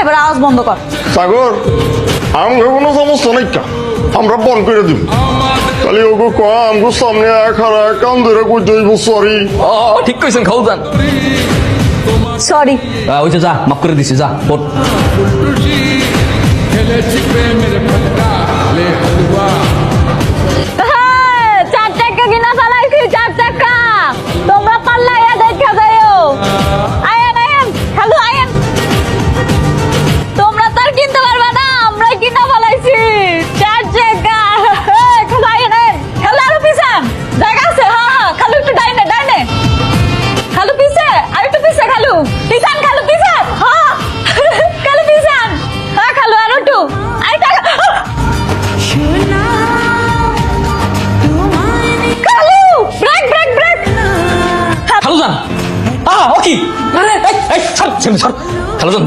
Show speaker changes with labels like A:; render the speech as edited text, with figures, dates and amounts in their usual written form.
A: এবার আওয়াজ বন্ধ কর।
B: সাগর আমাকে কোনো সমস্যা নাই কা, আমরা বন্ধ করে দিব। তাহলে ওগো কয়া আমগো সামনে এক হারা কান ধরে কই দইব সরি।
C: ও ঠিক কইছেন খাউজান।
A: সরি।
C: ওই যে যা মাফ করে দিছি, যা ওঠ।
D: खेले छिपे मेरे फटका ले हलवा